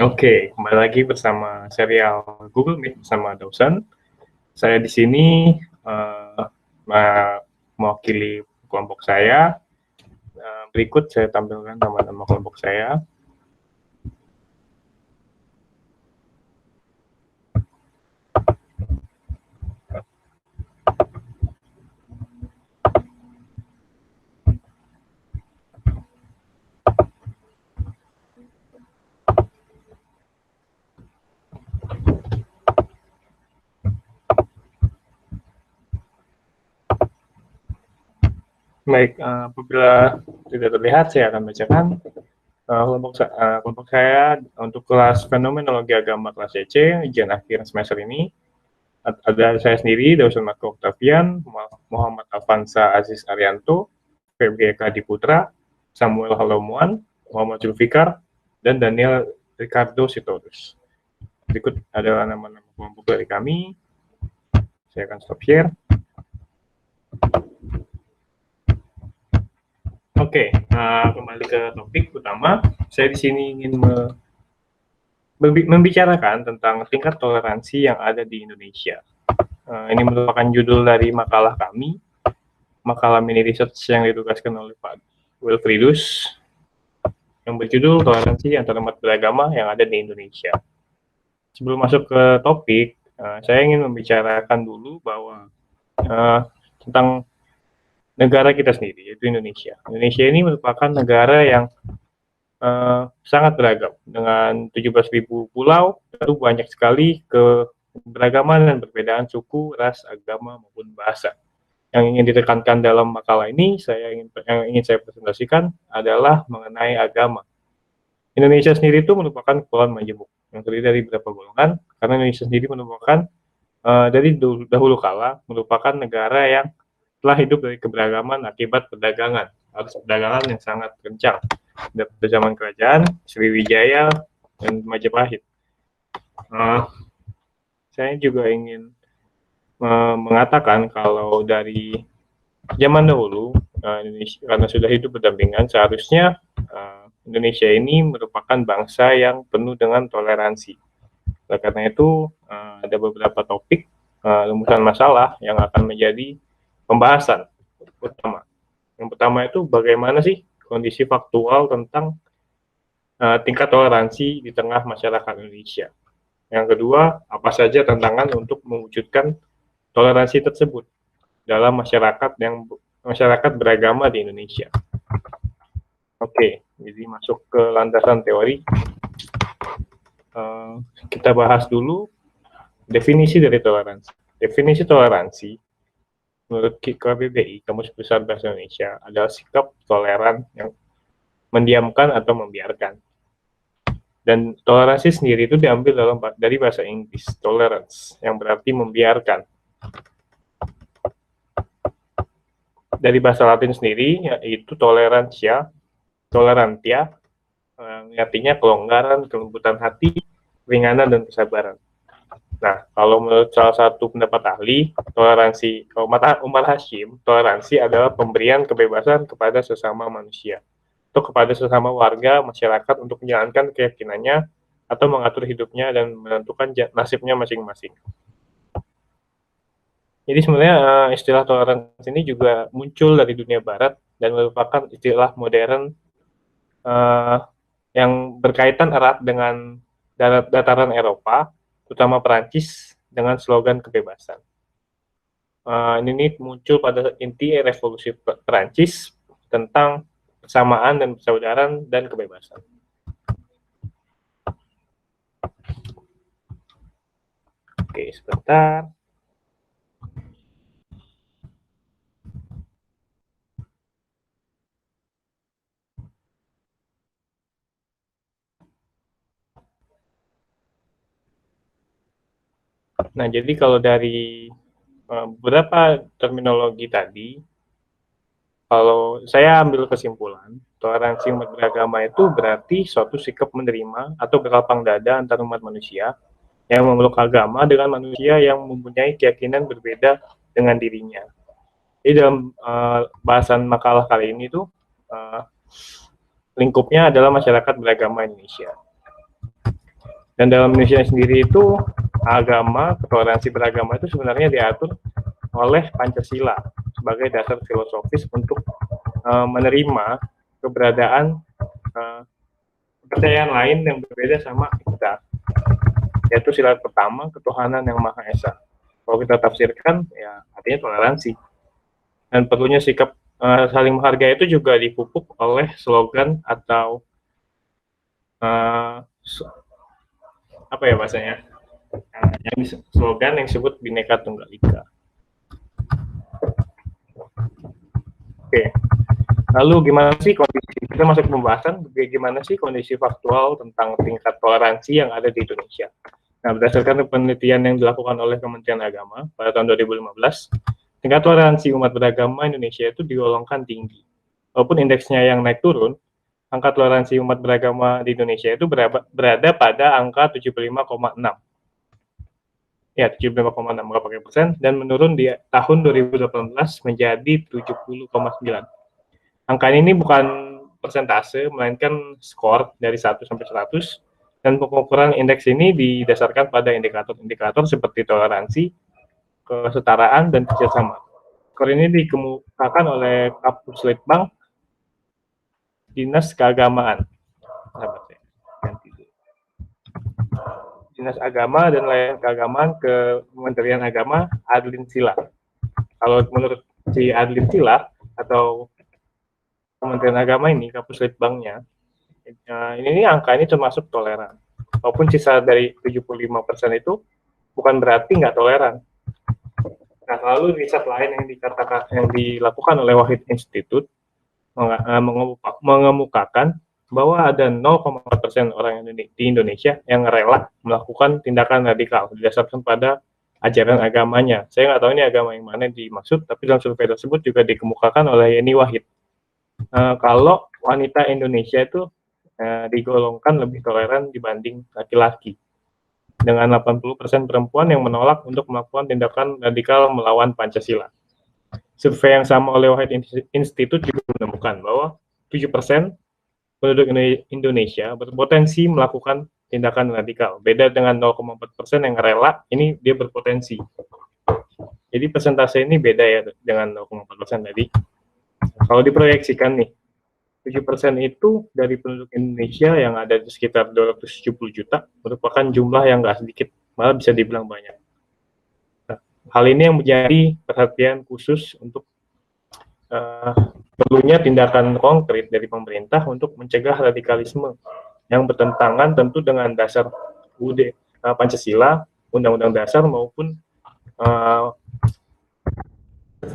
Oke, kembali lagi bersama serial Google Meet bersama Dawson. Saya di sini uh, mewakili kelompok saya. Berikut saya tampilkan nama-nama kelompok saya. Baik, apabila tidak terlihat, saya akan bacakan kelompok saya untuk kelas Fenomenologi Agama kelas CC, ujian akhir semester ini. Ada saya sendiri, Dawson Marco Octavian, Muhammad Avanza Aziz Arianto, Febri Eka Diputra, Samuel Halomuan, Muhammad Zulfikar, dan Daniel Ricardo Sitorus. Berikut adalah nama-nama kelompok dari kami. Saya akan stop share. Oke, kembali ke topik utama. Saya di sini ingin membicarakan tentang tingkat toleransi yang ada di Indonesia. Ini merupakan judul dari makalah kami, makalah mini research yang ditugaskan oleh Pak Wilfridus, yang berjudul Toleransi Antar Umat Beragama yang ada di Indonesia. Sebelum masuk ke topik, saya ingin membicarakan dulu bahwa tentang negara kita sendiri, yaitu Indonesia. Indonesia ini merupakan negara yang sangat beragam, dengan 17.000 pulau, lalu banyak sekali keberagaman dan perbedaan suku, ras, agama, maupun bahasa. Yang ingin ditekankan dalam makalah ini, yang ingin saya presentasikan adalah mengenai agama. Indonesia sendiri itu merupakan kepulauan majemuk, yang terdiri dari beberapa golongan, karena Indonesia sendiri merupakan dari dahulu kala merupakan negara yang telah hidup dari keberagaman akibat perdagangan, arus perdagangan yang sangat kencang pada zaman kerajaan Sriwijaya dan Majapahit. Saya juga ingin mengatakan kalau dari zaman dahulu Indonesia, karena sudah hidup berdampingan, seharusnya Indonesia ini merupakan bangsa yang penuh dengan toleransi. Oleh karena itu ada beberapa topik rumusan masalah yang akan menjadi pembahasan utama. Yang pertama itu bagaimana sih kondisi faktual tentang tingkat toleransi di tengah masyarakat Indonesia. Yang kedua, apa saja tantangan untuk mewujudkan toleransi tersebut dalam masyarakat beragama di Indonesia. Oke, jadi masuk ke landasan teori. Kita bahas dulu definisi dari toleransi. Definisi toleransi menurut KBBI, Kamus Besar Bahasa Indonesia, adalah sikap toleran yang mendiamkan atau membiarkan. Dan toleransi sendiri itu diambil dari bahasa Inggris, tolerance, yang berarti membiarkan. Dari bahasa Latin sendiri, yaitu tolerantia, artinya kelonggaran, kelembutan hati, keringanan, dan kesabaran. Nah, kalau menurut salah satu pendapat ahli, toleransi, Umar Hashim, toleransi adalah pemberian kebebasan kepada sesama manusia, atau kepada sesama warga masyarakat untuk menjalankan keyakinannya atau mengatur hidupnya dan menentukan nasibnya masing-masing. Jadi sebenarnya istilah toleransi ini juga muncul dari dunia barat dan merupakan istilah modern yang berkaitan erat dengan dataran Eropa, terutama Perancis, dengan slogan kebebasan. Ini muncul pada inti revolusi Perancis tentang kesamaan dan persaudaraan dan kebebasan. Oke, sebentar. Nah, jadi kalau dari beberapa terminologi tadi, kalau saya ambil kesimpulan, toleransi umat beragama itu berarti suatu sikap menerima atau berlapang dada antar umat manusia yang memeluk agama dengan manusia yang mempunyai keyakinan berbeda dengan dirinya. Jadi dalam bahasan makalah kali ini tuh lingkupnya adalah masyarakat beragama Indonesia. Dan dalam Indonesia sendiri itu agama, toleransi beragama itu sebenarnya diatur oleh Pancasila sebagai dasar filosofis untuk menerima keberadaan kepercayaan lain yang berbeda sama kita, yaitu sila pertama, ketuhanan yang Maha Esa. Kalau kita tafsirkan, ya artinya toleransi. Dan perlunya sikap saling menghargai itu juga dipupuk oleh slogan atau apa ya bahasanya, yang slogan yang disebut Bhinneka Tunggal Ika. Oke, lalu gimana sih kondisi, kita masuk pembahasan bagaimana sih kondisi faktual tentang tingkat toleransi yang ada di Indonesia. Nah, berdasarkan penelitian yang dilakukan oleh Kementerian Agama pada tahun 2015, tingkat toleransi umat beragama Indonesia itu digolongkan tinggi. Walaupun indeksnya yang naik turun, angka toleransi umat beragama di Indonesia itu berada pada angka 75,6. Ya, 75,6% dan menurun di tahun 2018 menjadi 70,9. Angka ini bukan persentase, melainkan skor dari 1 sampai 100, dan pengukuran indeks ini didasarkan pada indikator-indikator seperti toleransi, kesetaraan, dan kerjasama. Skor ini dikemukakan oleh Kapus Litbang Dinas Keagamaan. Dinas Agama dan Layanan Keagamaan ke Kementerian Agama Adlin Sila. Kalau menurut si Adlin Sila atau Kementerian Agama ini, Kapus Litbangnya, ini angka ini termasuk toleran. Walaupun sisa dari 75% itu bukan berarti nggak toleran. Nah, lalu riset lain yang dilakukan oleh Wahid Institute mengemukakan bahwa ada 0,4% orang di Indonesia yang rela melakukan tindakan radikal didasarkan pada ajaran agamanya. Saya nggak tahu ini agama yang mana dimaksud, tapi dalam survei tersebut juga dikemukakan oleh Yeni Wahid. Kalau wanita Indonesia itu digolongkan lebih toleran dibanding laki-laki, dengan 80% perempuan yang menolak untuk melakukan tindakan radikal melawan Pancasila. Survei yang sama oleh Wahid Institute juga menemukan bahwa 7% penduduk Indonesia berpotensi melakukan tindakan radikal. Beda dengan 0,4% yang rela, ini dia berpotensi. Jadi persentase ini beda ya dengan 0,4% tadi. Kalau diproyeksikan nih, 7% itu dari penduduk Indonesia yang ada di sekitar 270 juta, merupakan jumlah yang nggak sedikit, malah bisa dibilang banyak. Nah, hal ini yang menjadi perhatian khusus untuk perlunya tindakan konkret dari pemerintah untuk mencegah radikalisme yang bertentangan tentu dengan dasar UUD Pancasila, Undang-Undang Dasar maupun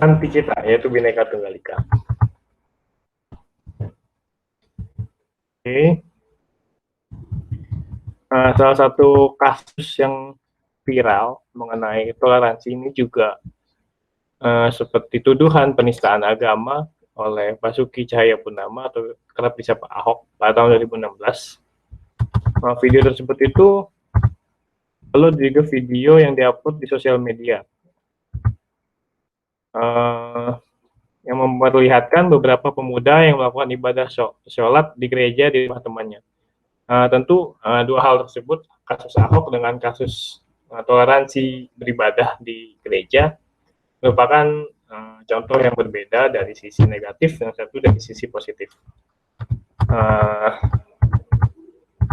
anti kita, yaitu Bhinneka Tunggal Ika. Oke. Salah satu kasus yang viral mengenai toleransi ini juga seperti tuduhan penistaan agama oleh Basuki Cahayapurnama atau kerap disapa Ahok pada tahun 2016. Video tersebut itu lalu juga video yang diupload di sosial media yang memperlihatkan beberapa pemuda yang melakukan ibadah sholat di gereja di rumah temannya. Tentu dua hal tersebut, kasus Ahok dengan kasus toleransi beribadah di gereja, merupakan contoh yang berbeda dari sisi negatif dan satu dari sisi positif.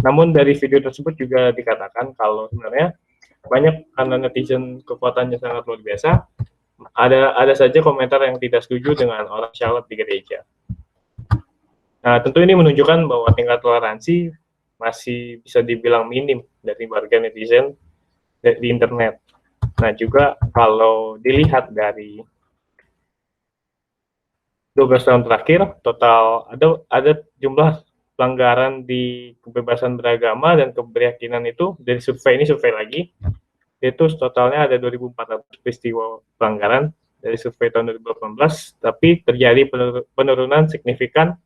Namun dari video tersebut juga dikatakan kalau sebenarnya banyak karena netizen kekuatannya sangat luar biasa, ada saja komentar yang tidak setuju dengan orang sholat di gereja. Nah, tentu ini menunjukkan bahwa tingkat toleransi masih bisa dibilang minim dari warga netizen di internet. Nah, juga kalau dilihat dari 12 tahun terakhir, total ada jumlah pelanggaran di kebebasan beragama dan keberyakinan itu, dari survei lagi, itu totalnya ada 2.400 peristiwa pelanggaran dari survei tahun 2018, tapi terjadi penurunan signifikan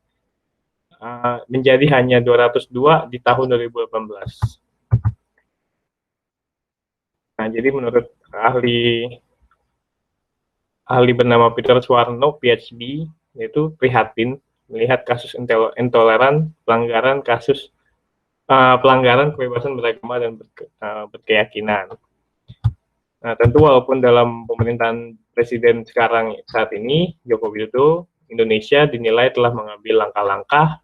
menjadi hanya 202 di tahun 2018. Nah, jadi menurut ahli bernama Peter Suwarno, PhD, yaitu prihatin melihat kasus intoleran, pelanggaran kasus pelanggaran kebebasan beragama dan berkeyakinan. Nah, tentu walaupun dalam pemerintahan Presiden sekarang saat ini, Joko Widodo, Indonesia dinilai telah mengambil langkah-langkah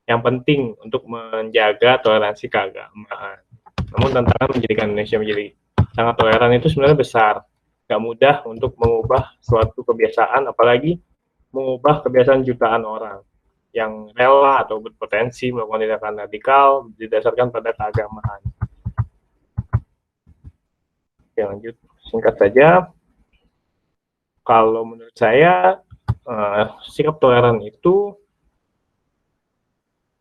yang penting untuk menjaga toleransi keagamaan. Namun tantangan menjadikan Indonesia menjadi sangat toleran itu sebenarnya besar. Gak mudah untuk mengubah suatu kebiasaan, apalagi mengubah kebiasaan jutaan orang yang rela atau berpotensi melakukan tindakan radikal didasarkan pada keagamaan. Oke, lanjut. Singkat saja, kalau menurut saya sikap toleran itu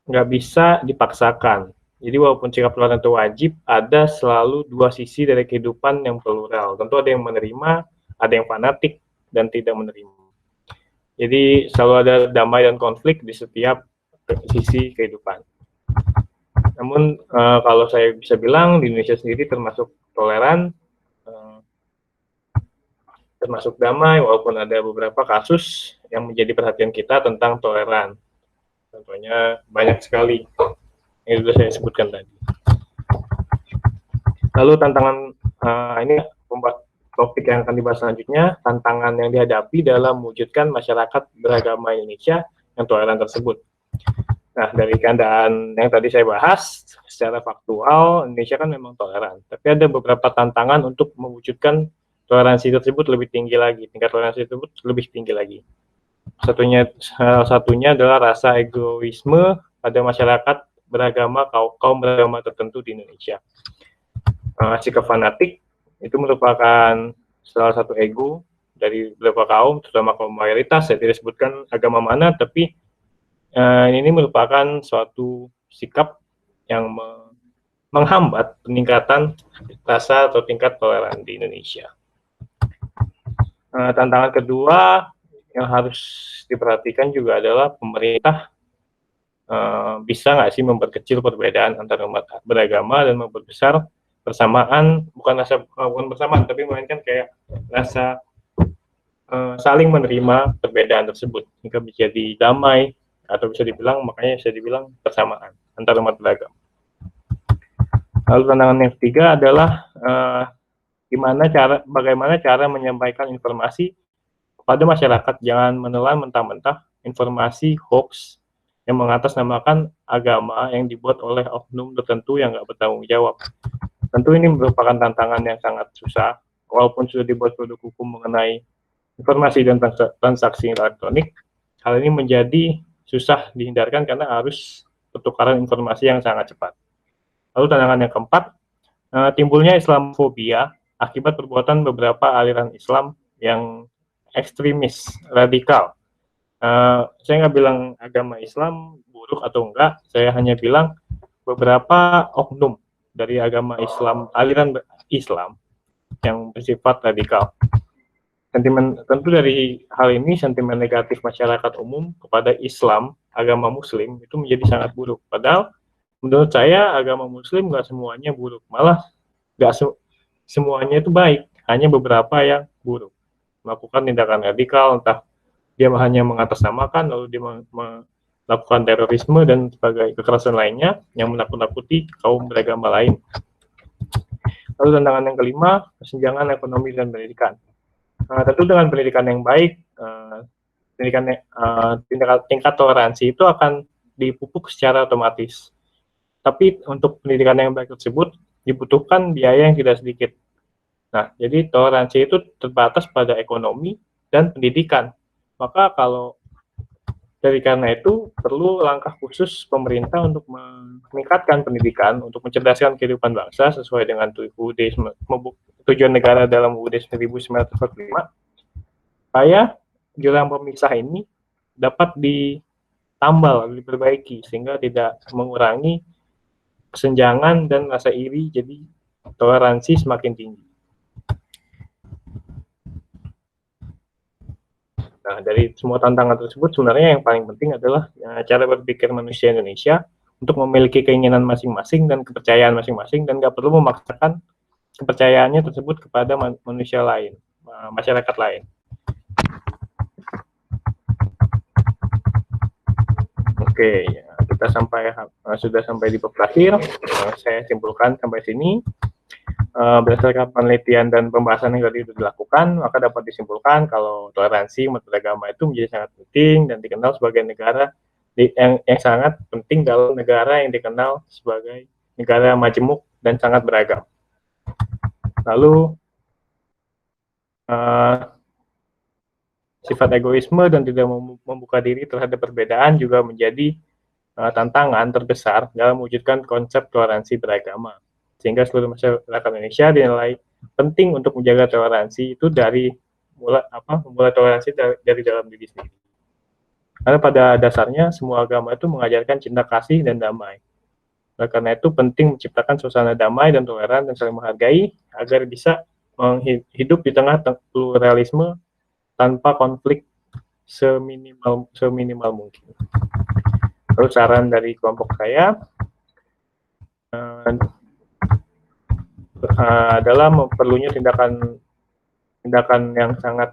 nggak bisa dipaksakan. Jadi walaupun sikap toleran itu wajib, ada selalu dua sisi dari kehidupan yang plural. Tentu ada yang menerima, ada yang fanatik, dan tidak menerima. Jadi selalu ada damai dan konflik di setiap sisi kehidupan. Namun kalau saya bisa bilang di Indonesia sendiri termasuk toleran, termasuk damai, walaupun ada beberapa kasus yang menjadi perhatian kita tentang toleran. Contohnya banyak sekali yang sudah saya sebutkan tadi. Lalu tantangan ini topik yang akan dibahas selanjutnya, tantangan yang dihadapi dalam mewujudkan masyarakat beragama Indonesia yang toleran tersebut. Nah, dari keadaan yang tadi saya bahas, secara faktual Indonesia kan memang toleran, tapi ada beberapa tantangan untuk mewujudkan toleransi tersebut lebih tinggi lagi, tingkat toleransi tersebut lebih tinggi lagi. Salah satunya adalah rasa egoisme pada masyarakat beragama, kaum beragama tertentu di Indonesia. Sikap fanatik itu merupakan salah satu ego dari beberapa kaum, terutama kaum mayoritas. Saya tidak sebutkan agama mana, tapi ini merupakan suatu sikap yang menghambat peningkatan rasa atau tingkat toleran di Indonesia. Tantangan kedua yang harus diperhatikan juga adalah pemerintah bisa nggak sih memperkecil perbedaan antar umat beragama dan memperbesar persamaan, bukan bersamaan, tapi melainkan kayak rasa saling menerima perbedaan tersebut hingga menjadi damai, atau bisa dibilang, makanya bisa dibilang persamaan antar umat beragama. Lalu tantangan yang ketiga adalah bagaimana cara menyampaikan informasi kepada masyarakat, jangan menelan mentah-mentah informasi hoax yang mengatasnamakan agama yang dibuat oleh oknum tertentu yang nggak bertanggung jawab. Tentu ini merupakan tantangan yang sangat susah, walaupun sudah dibuat produk hukum mengenai informasi dan transaksi elektronik, hal ini menjadi susah dihindarkan karena harus pertukaran informasi yang sangat cepat. Lalu tantangan yang keempat, timbulnya Islamofobia akibat perbuatan beberapa aliran Islam yang ekstremis, radikal. Saya nggak bilang agama Islam buruk atau enggak, saya hanya bilang beberapa oknum dari agama Islam, aliran Islam yang bersifat radikal. Tentu dari hal ini sentimen negatif masyarakat umum kepada Islam, agama Muslim itu menjadi sangat buruk. Padahal menurut saya agama Muslim nggak semuanya buruk, malah nggak semuanya itu baik, hanya beberapa yang buruk, melakukan tindakan radikal, entah dia hanya mengatasnamakan, lalu dia melakukan terorisme dan sebagai kekerasan lainnya yang menakut-nakuti kaum beragama lain. Lalu tantangan yang kelima, kesenjangan ekonomi dan pendidikan. Tentu dengan pendidikan yang baik, tingkat toleransi itu akan dipupuk secara otomatis. Tapi untuk pendidikan yang baik tersebut dibutuhkan biaya yang tidak sedikit. Nah, jadi toleransi itu terbatas pada ekonomi dan pendidikan. Maka karena itu perlu langkah khusus pemerintah untuk meningkatkan pendidikan, untuk mencerdaskan kehidupan bangsa sesuai dengan tujuan negara dalam UUD 1945, supaya jurang pemisah ini dapat ditambal, diperbaiki, sehingga tidak mengurangi kesenjangan dan rasa iri, jadi toleransi semakin tinggi. Nah, dari semua tantangan tersebut sebenarnya yang paling penting adalah cara berpikir manusia Indonesia untuk memiliki keinginan masing-masing dan kepercayaan masing-masing, dan nggak perlu memaksakan kepercayaannya tersebut kepada manusia lain, masyarakat lain. Oke, ya, kita sudah sampai di bab terakhir. Saya simpulkan sampai sini. Berdasarkan penelitian dan pembahasan yang tadi sudah dilakukan, maka dapat disimpulkan kalau toleransi umat beragama itu menjadi sangat penting dan dikenal sebagai negara yang sangat penting dalam negara yang dikenal sebagai negara majemuk dan sangat beragam. Lalu sifat egoisme dan tidak membuka diri terhadap perbedaan juga menjadi tantangan terbesar dalam mewujudkan konsep toleransi beragama. Sehingga seluruh masyarakat Indonesia dinilai penting untuk menjaga toleransi itu dari memulai toleransi dari dalam diri sendiri. Karena pada dasarnya semua agama itu mengajarkan cinta kasih dan damai. Oleh karena itu penting menciptakan suasana damai dan toleran dan saling menghargai agar bisa hidup di tengah pluralisme tanpa konflik seminimal mungkin. Lalu saran dari kelompok saya adalah perlunya tindakan yang sangat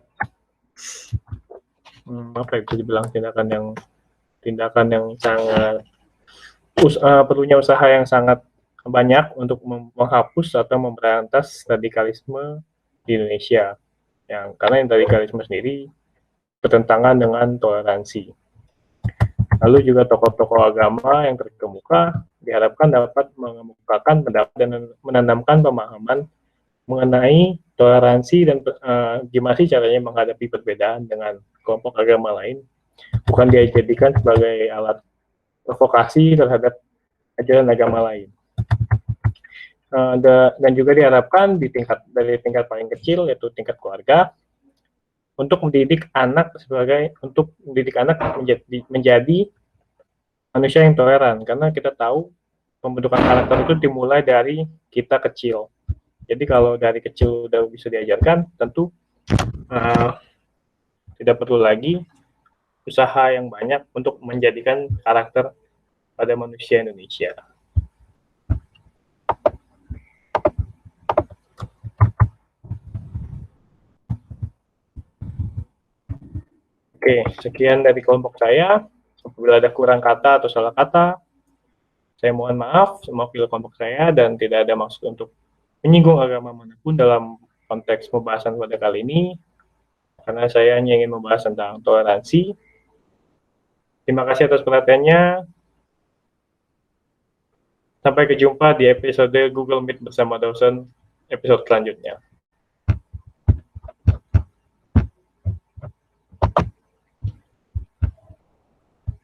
perlunya usaha yang sangat banyak untuk menghapus atau memberantas radikalisme di Indonesia. Karena radikalisme sendiri bertentangan dengan toleransi. Lalu juga tokoh-tokoh agama yang terkemuka diharapkan dapat mengemukakan pendapat dan menanamkan pemahaman mengenai toleransi dan gimana sih caranya menghadapi perbedaan dengan kelompok agama lain, bukan dijadikan sebagai alat provokasi terhadap ajaran agama lain. Dan juga diharapkan dari tingkat paling kecil, yaitu tingkat keluarga, untuk mendidik anak menjadi manusia yang toleran, karena kita tahu pembentukan karakter itu dimulai dari kita kecil. Jadi kalau dari kecil udah bisa diajarkan, tentu tidak perlu lagi usaha yang banyak untuk menjadikan karakter pada manusia Indonesia. Oke, sekian dari kelompok saya. Apabila ada kurang kata atau salah kata, saya mohon maaf, mewakili kelompok saya dan tidak ada maksud untuk menyinggung agama manapun dalam konteks pembahasan pada kali ini, karena saya hanya ingin membahas tentang toleransi. Terima kasih atas perhatiannya. Sampai jumpa di episode Google Meet bersama Dawson episode selanjutnya.